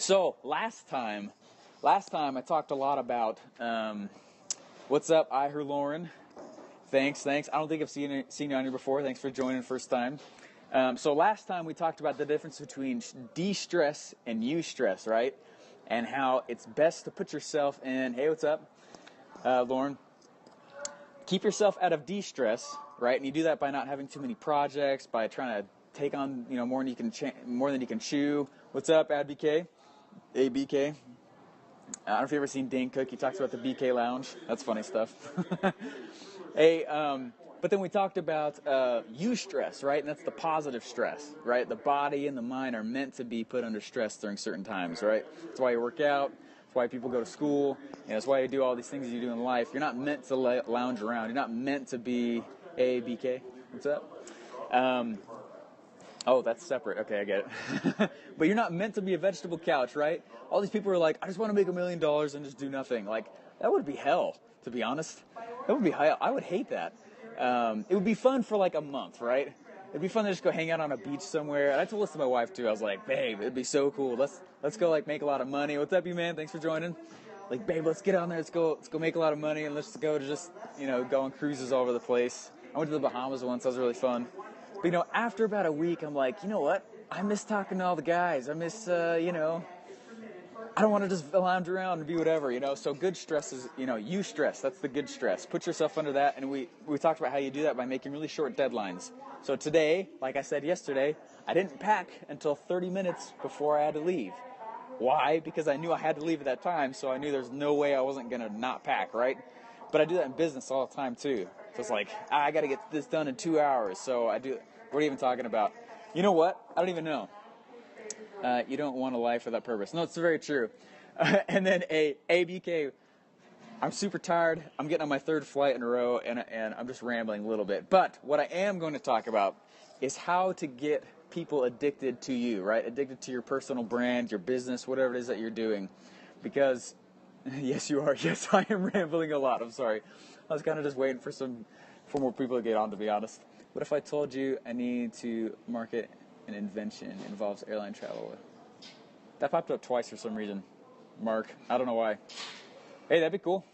So last time I talked a lot about what's up, I her Lauren. Thanks. I don't think I've seen you on here before. Thanks for joining first time. So last time we talked about the difference between de-stress and eustress, right? And how it's best to put yourself in. Hey, what's up, Lauren? Keep yourself out of de-stress, right? And you do that by not having too many projects, by trying to take on more than you can chew. What's up, AdBK? ABK. I don't know if you've ever seen Dane Cook. He talks about the BK Lounge. That's funny stuff. Hey, but then we talked about eustress, right? And that's the positive stress, right? The body and the mind are meant to be put under stress during certain times, right? That's why you work out. That's why people go to school. That's why you do all these things you do in life. You're not meant to lounge around. You're not meant to be ABK. What's up? Oh, that's separate. Okay, I get it. But you're not meant to be a vegetable couch, right? All these people are like, I just want to make $1 million and just do nothing. Like, that would be hell, to be honest. That would be hell. I would hate that. It would be fun for like a month, right? It'd be fun to just go hang out on a beach somewhere. And I told this to my wife too. I was like, babe, it'd be so cool. Let's go like make a lot of money. What's up, you man? Thanks for joining. Like, babe, let's get on there. Let's go make a lot of money and let's go to just go on cruises all over the place. I went to the Bahamas once. That was really fun. But, after about a week, I'm like, you know what? I miss talking to all the guys. I miss, I don't want to just lounge around and be whatever, So good stress is, eustress. That's the good stress. Put yourself under that. And we talked about how you do that by making really short deadlines. So today, like I said yesterday, I didn't pack until 30 minutes before I had to leave. Why? Because I knew I had to leave at that time, so I knew there's no way I wasn't going to not pack, right? But I do that in business all the time, too. So it's like, I got to get this done in 2 hours. So I do. What are you even talking about? You know what? I don't even know. You don't want a life without purpose. No, it's very true. And then ABK, I'm super tired. I'm getting on my third flight in a row, and I'm just rambling a little bit. But what I am going to talk about is how to get people addicted to you, right? Addicted to your personal brand, your business, whatever it is that you're doing. Because, yes, you are. Yes, I am rambling a lot. I'm sorry. I was kind of just waiting for more people to get on, to be honest. What if I told you I need to market an invention that involves airline travel? That popped up twice for some reason. Mark, I don't know why. Hey, that'd be cool.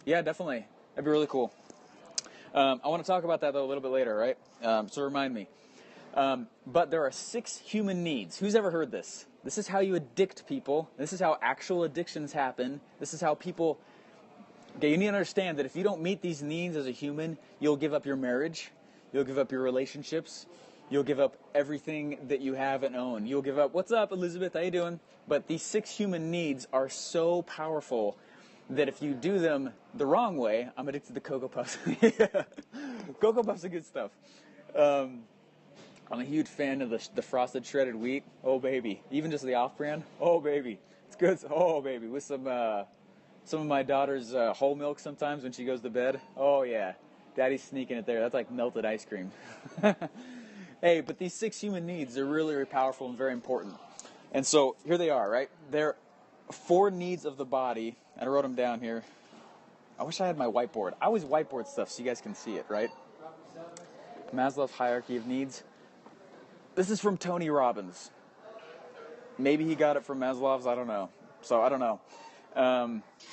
Yeah, definitely. That'd be really cool. I want to talk about that, though, a little bit later, right? So remind me. But there are 6 human needs. Who's ever heard this? This is how you addict people. This is how actual addictions happen. This is how people... Okay, you need to understand that if you don't meet these needs as a human, you'll give up your marriage. You'll give up your relationships. You'll give up everything that you have and own. You'll give up, what's up, Elizabeth? How you doing? But these 6 human needs are so powerful that if you do them the wrong way, I'm addicted to Cocoa Puffs. Yeah. Cocoa Puffs are good stuff. I'm a huge fan of the frosted shredded wheat. Oh, baby. Even just the off-brand. Oh, baby. It's good. Oh, baby. With some of my daughter's whole milk sometimes when she goes to bed. Oh, yeah. Daddy's sneaking it there. That's like melted ice cream. Hey, but these 6 human needs are really, really powerful and very important. And so here they are, right? They're 4 needs of the body. And I wrote them down here. I wish I had my whiteboard. I always whiteboard stuff so you guys can see it, right? Maslow's hierarchy of needs. This is from Tony Robbins. Maybe he got it from Maslow's. I don't know. So I don't know.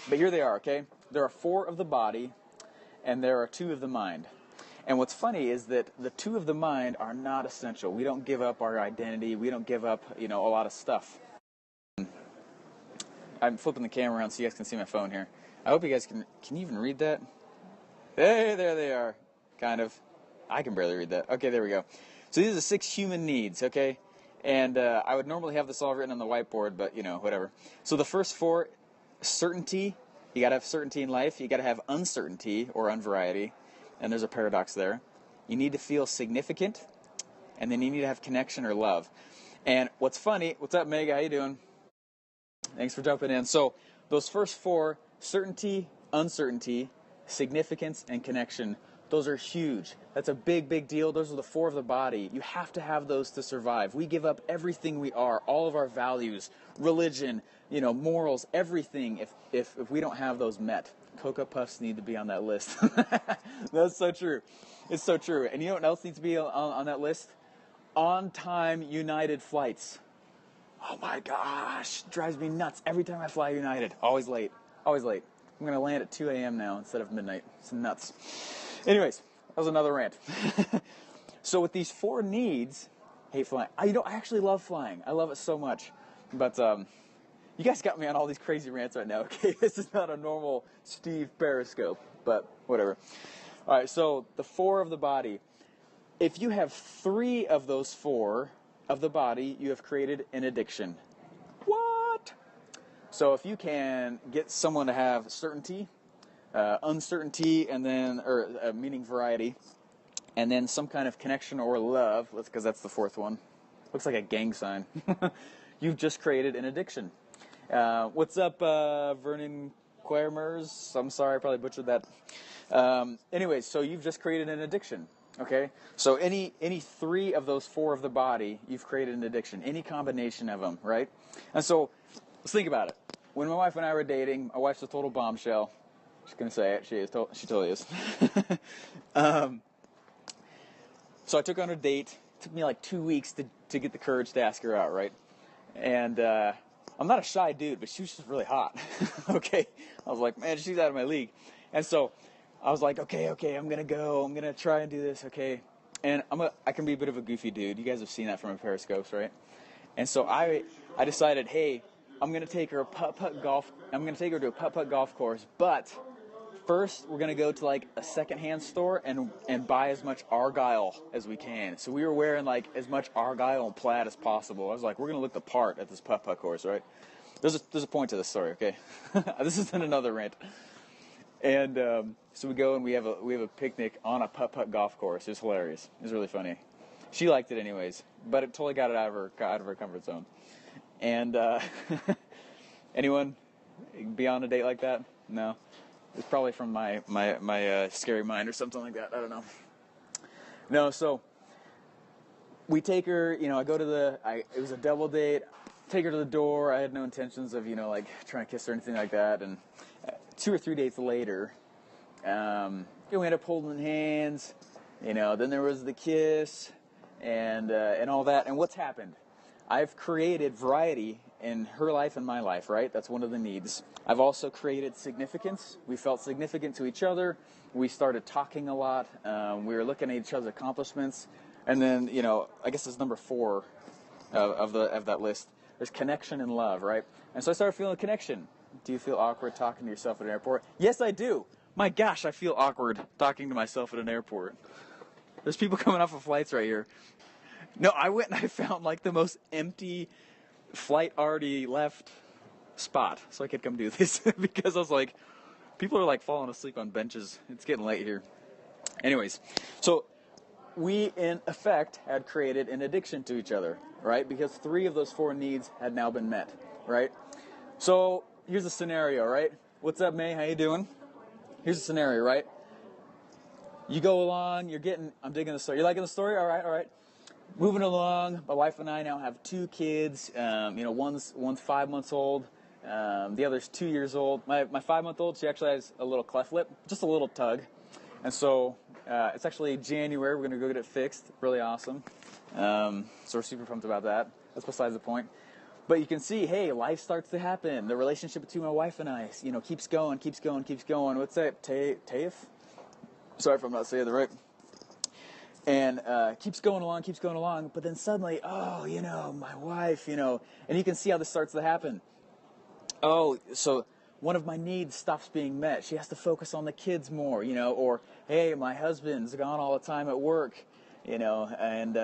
But here they are, okay? There are 4 of the body. And there are 2 of the mind. And what's funny is that the 2 of the mind are not essential. We don't give up our identity. We don't give up, a lot of stuff. I'm flipping the camera around so you guys can see my phone here. I hope you guys can you even read that? Hey, there they are. Kind of. I can barely read that. Okay, there we go. So these are the 6 human needs, okay? And I would normally have this all written on the whiteboard, but, whatever. So the first 4, certainty. You got to have certainty in life. You got to have uncertainty or unvariety. And there's a paradox there. You need to feel significant. And then you need to have connection or love. And what's funny, what's up, Meg? How you doing? Thanks for jumping in. So those first 4, certainty, uncertainty, significance, and connection, those are huge. That's a big, big deal. Those are the 4 of the body. You have to have those to survive. We give up everything we are, all of our values, religion, morals, everything if we don't have those met. Cocoa Puffs need to be on that list. That's so true. It's so true. And you know what else needs to be on that list? On-time United flights. Oh my gosh, drives me nuts every time I fly United. Always late, always late. I'm going to land at 2 a.m. now instead of midnight. It's nuts. Anyways, that was another rant. So with these 4 needs, hate flying. I actually love flying. I love it so much. But you guys got me on all these crazy rants right now, okay? This is not a normal Steve Periscope, but whatever. All right, so the 4 of the body. If you have 3 of those 4 of the body, you have created an addiction. What? So if you can get someone to have certainty, uncertainty, and then, meaning variety, and then some kind of connection or love, because that's the 4th one. Looks like a gang sign. You've just created an addiction. What's up, Vernon Quermers? I'm sorry, I probably butchered that. Anyways, so you've just created an addiction. Okay, so any 3 of those 4 of the body, you've created an addiction. Any combination of them, right? And so let's think about it. When my wife and I were dating, my wife's a total bombshell. She's gonna say it. She totally is. So I took her on a date. It took me like 2 weeks to get the courage to ask her out, right? And I'm not a shy dude, but she was just really hot. Okay, I was like, man, she's out of my league. And so I was like, okay, I'm gonna go. I'm gonna try and do this, okay. And I can be a bit of a goofy dude. You guys have seen that from my Periscopes, right? And so I decided, hey, I'm gonna take her I'm gonna take her to a putt-putt golf course, but first we're gonna go to like a secondhand store and buy as much Argyle as we can. So we were wearing like as much Argyle and plaid as possible. I was like, we're gonna look the part at this putt-putt course, right? There's a point to this story, okay? This isn't another rant. And so we go and we have a picnic on a putt-putt golf course. It was hilarious. It was really funny. She liked it anyways, but it totally got out of her comfort zone. And anyone be on a date like that? No, it's probably from my scary mind or something like that. I don't know. No, so we take her. I go to it was a double date. Take her to the door. I had no intentions of like trying to kiss her or anything like that. And 2 or 3 dates later, we ended up holding hands. Then there was the kiss and all that. And what's happened? I've created variety in her life and my life, right? That's one of the needs. I've also created significance. We felt significant to each other. We started talking a lot. We were looking at each other's accomplishments. And then, I guess it's number 4 of that list. There's connection and love, right? And so I started feeling a connection. Do you feel awkward talking to yourself at an airport? Yes, I do. My gosh, I feel awkward talking to myself at an airport. There's people coming off of flights right here. No, I went and I found like the most empty flight already left spot so I could come do this because I was like, people are like falling asleep on benches. It's getting late here. Anyways, so we in effect had created an addiction to each other, right? Because 3 of those 4 needs had now been met, right? So here's a scenario, right? What's up, May? How you doing? Here's a scenario, right? You go along, I'm digging the story. You liking the story? All right. Moving along, my wife and I now have 2 kids. One's 5 months old. The other's 2 years old. My 5-month-old, she actually has a little cleft lip, just a little tug. And so it's actually January. We're going to go get it fixed. Really awesome. So we're super pumped about that. That's besides the point. But you can see, hey, life starts to happen. The relationship between my wife and I, keeps going. What's that? Taif? Sorry if I'm not saying it right. And keeps going along. But then suddenly, my wife, and you can see how this starts to happen. Oh, so one of my needs stops being met. She has to focus on the kids more, or, hey, my husband's gone all the time at work, and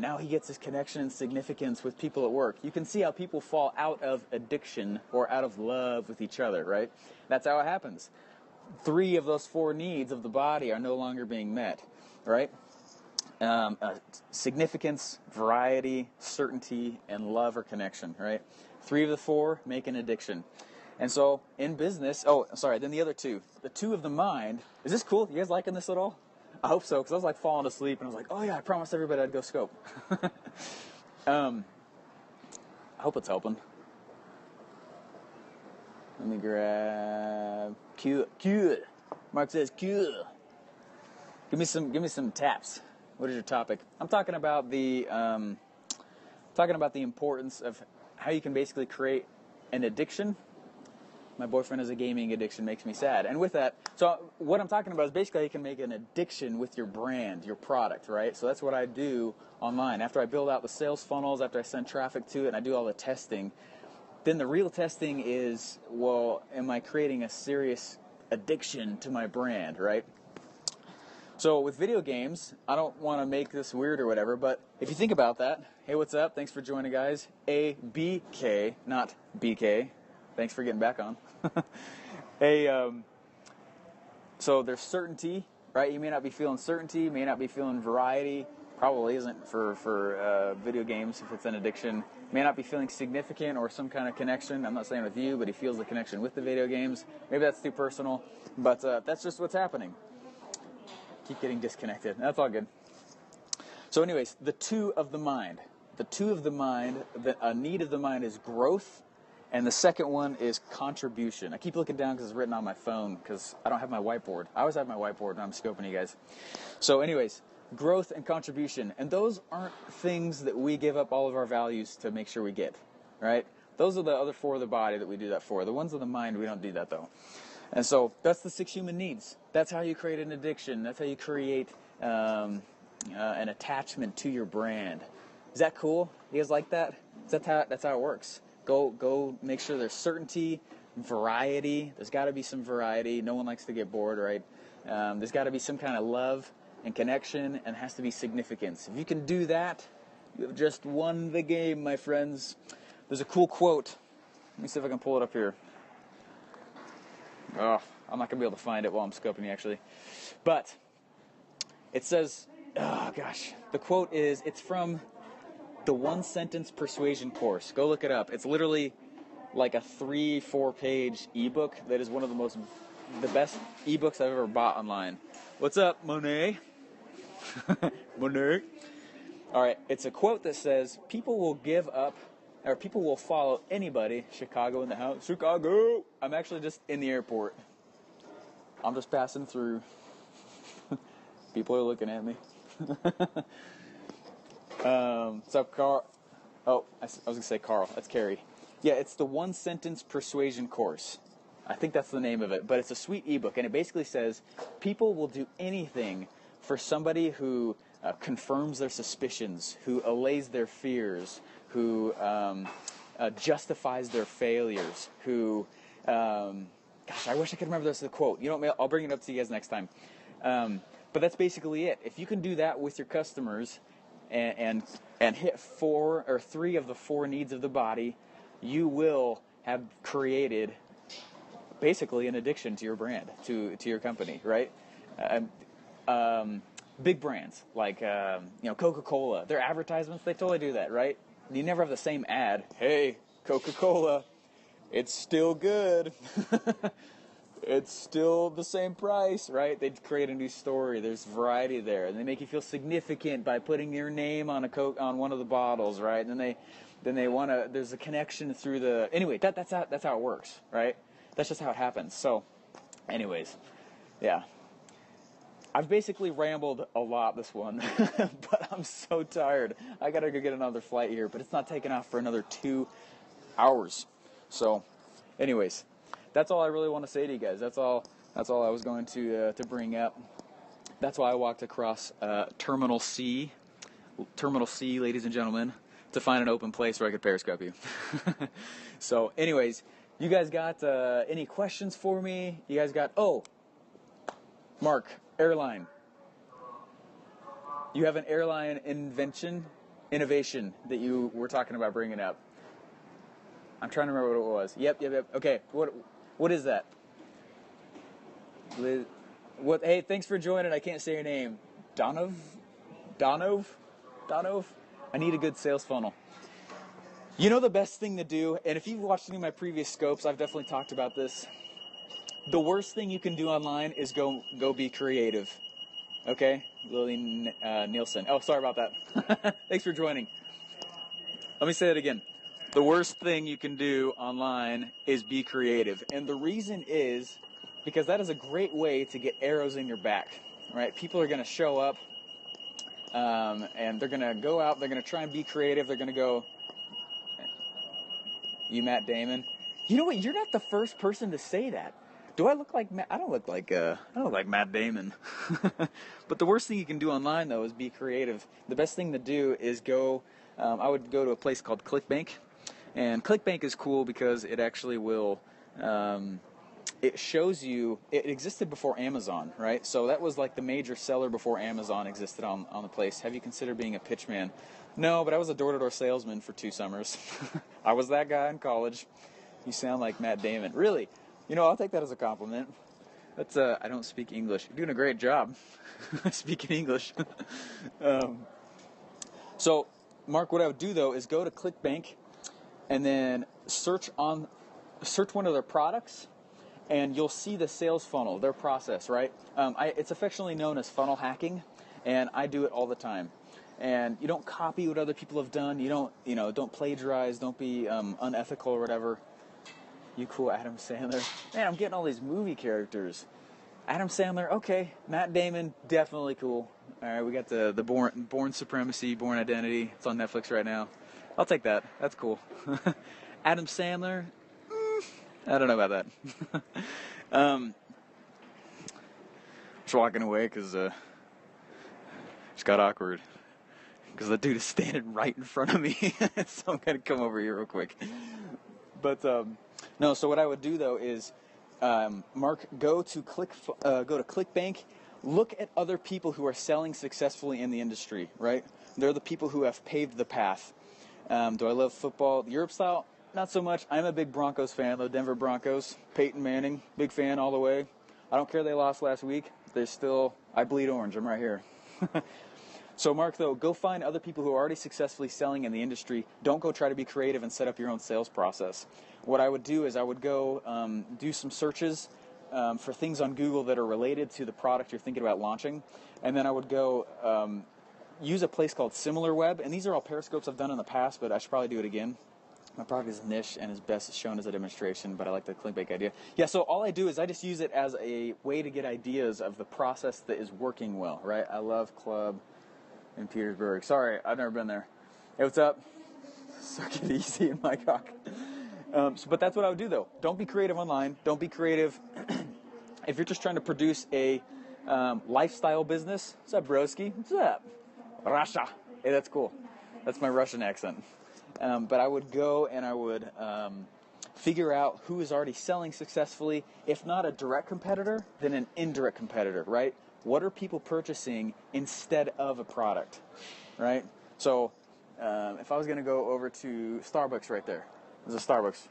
now he gets his connection and significance with people at work. You can see how people fall out of addiction or out of love with each other, right? That's how it happens. 3 of those 4 needs of the body are no longer being met, right? Significance, variety, certainty, and love or connection, right? 3 of the 4 make an addiction. And so in business, then the other 2. The 2 of the mind, is this cool? You guys liking this at all? I hope so, because I was like falling asleep and I was like, oh yeah, I promised everybody I'd go scope. I hope it's helping. Let me grab Q. Mark says Q. Give me some taps. What is your topic? I'm talking about the importance of how you can basically create an addiction. My boyfriend has a gaming addiction, makes me sad. And with that, so what I'm talking about is basically how you can make an addiction with your brand, your product, right? So that's what I do online. After I build out the sales funnels, after I send traffic to it, and I do all the testing, then the real testing is, well, am I creating a serious addiction to my brand, right? So with video games, I don't want to make this weird or whatever, but if you think about that, hey, what's up? Thanks for joining, guys. ABK, not BK. Thanks for getting back on. So there's certainty, right? You may not be feeling certainty, you may not be feeling variety. Probably isn't for video games if it's an addiction. May not be feeling significant or some kind of connection. I'm not saying with you, but he feels the connection with the video games. Maybe that's too personal, but that's just what's happening. Keep getting disconnected. That's all good. So anyways, the two of the mind. The two of the mind, a need of the mind is growth, and the second one is contribution. I keep looking down because it's written on my phone because I don't have my whiteboard. I always have my whiteboard when I'm scoping you guys. So anyways, growth and contribution. And those aren't things that we give up all of our values to make sure we get, right? Those are the other four of the body that we do that for. The ones of the mind, we don't do that though. And so that's the 6 human needs. That's how you create an addiction. That's how you create an attachment to your brand. Is that cool? You guys like that? That's how it works. Go make sure there's certainty, variety. There's got to be some variety. No one likes to get bored, right? There's got to be some kind of love and connection, and has to be significance. If you can do that, you have just won the game, my friends. There's a cool quote. Let me see if I can pull it up here. Oh, I'm not going to be able to find it while I'm scoping you, actually. But it says, oh gosh, the quote is, it's from the One Sentence Persuasion course. Go look it up. It's literally like a 3-4 page ebook that is one of the best ebooks I've ever bought online. What's up, Monet? Monet. All right, it's a quote that says, people will give up, or people will follow anybody. Chicago in the house. Chicago! I'm actually just in the airport. I'm just passing through. People are looking at me. What's up, Carl? Oh, I was going to say Carl. That's Carrie. Yeah, it's the One Sentence Persuasion course. I think that's the name of it. But it's a sweet ebook, and it basically says people will do anything for somebody who confirms their suspicions, who allays their fears, who justifies their failures, who, gosh, I wish I could remember this as a quote. You know what, I'll bring it up to you guys next time. But that's basically it. If you can do that with your customers and hit 4 or 3 of the 4 needs of the body, you will have created basically an addiction to your brand, to your company, right? Big brands like Coca-Cola, their advertisements, they totally do that, right? You never have the same ad. Hey, Coca-Cola, it's still good. It's still the same price, right? They create a new story. There's variety there, and they make you feel significant by putting your name on on one of the bottles, right? And then they want to. There's a connection through the. Anyway, that's how it works, right? That's just how it happens. So, anyways, yeah. I've basically rambled a lot this one, but I'm so tired. I gotta go get another flight here, but it's not taking off for another 2 hours. So, anyways, that's all I really want to say to you guys. That's all I was going to bring up. That's why I walked across Terminal C, ladies and gentlemen, to find an open place where I could Periscope you. So, anyways, you guys got any questions for me? You guys got, Mark, airline. You have an airline innovation that you were talking about bringing up. I'm trying to remember what it was. Yep. Okay, what is that? Liz, what? Hey, thanks for joining. I can't say your name. Donov? I need a good sales funnel. You know the best thing to do, and if you've watched any of my previous scopes, I've definitely talked about this. The worst thing you can do online is go be creative. Okay? Lily Nielsen. Oh, sorry about that. Thanks for joining. Let me say that again. The worst thing you can do online is be creative. And the reason is because that is a great way to get arrows in your back. Right? People are going to show up and they're going to go out. They're going to try and be creative. They're going to go... You, Matt Damon. You know what? You're not the first person to say that. Do I look like Matt? I don't look like Matt Damon. But the worst thing you can do online though is be creative. The best thing to do is go. I would go to a place called ClickBank, and ClickBank is cool because it actually will. It shows you. It existed before Amazon, right? So that was like the major seller before Amazon existed on the place. Have you considered being a pitchman? No, but I was a door-to-door salesman for 2 summers. I was that guy in college. You sound like Matt Damon. Really? You know, I'll take that as a compliment. That's I don't speak English. You're doing a great job speaking English. So, Mark, what I would do though is go to ClickBank and then search one of their products, and you'll see the sales funnel, their process, right? It's affectionately known as funnel hacking, and I do it all the time. And you don't copy what other people have done. You don't plagiarize. Don't be unethical or whatever. You cool, Adam Sandler. Man, I'm getting all these movie characters. Adam Sandler, okay. Matt Damon, definitely cool. All right, we got the Born Supremacy, Born Identity. It's on Netflix right now. I'll take that. That's cool. Adam Sandler, I don't know about that. Just walking away because it just got awkward. Because the dude is standing right in front of me. So I'm going to come over here real quick. But, no, so what I would do, though, is, Mark, go to ClickBank, look at other people who are selling successfully in the industry, right? They're the people who have paved the path. Do I love football? Europe style? Not so much. I'm a big Broncos fan, though. Denver Broncos. Peyton Manning, big fan all the way. I don't care they lost last week. I bleed orange. I'm right here. So, Mark, though, go find other people who are already successfully selling in the industry. Don't go try to be creative and set up your own sales process. What I would do is I would go do some searches for things on Google that are related to the product you're thinking about launching. And then I would go use a place called SimilarWeb. And these are all Periscopes I've done in the past, but I should probably do it again. My product is niche and is best shown as a demonstration, but I like the ClickBank idea. Yeah, so all I do is I just use it as a way to get ideas of the process that is working well, right? I love Club in Petersburg. Sorry, I've never been there. Hey, what's up? Suck it easy in my cock. But that's what I would do, though. Don't be creative online. Don't be creative if you're just trying to produce a lifestyle business. What's up, broski? What's up? Russia. Hey, that's cool. That's my Russian accent. But I would go and I would figure out who is already selling successfully. If not a direct competitor, then an indirect competitor, right? What are people purchasing instead of a product, right? So if I was going to go over to Starbucks right there. There's a Starbucks.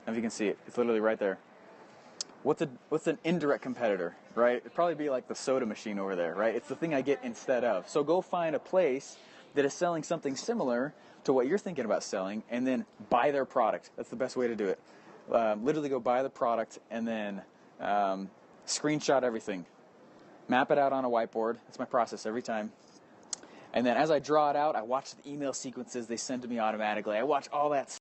If you can see it, it's literally right there. What's an indirect competitor, right? It'd probably be like the soda machine over there, right? It's the thing I get instead of. So go find a place that is selling something similar to what you're thinking about selling, and then buy their product. That's the best way to do it. Literally go buy the product and then screenshot everything. Map it out on a whiteboard. That's my process every time. And then as I draw it out, I watch the email sequences they send to me automatically. I watch all that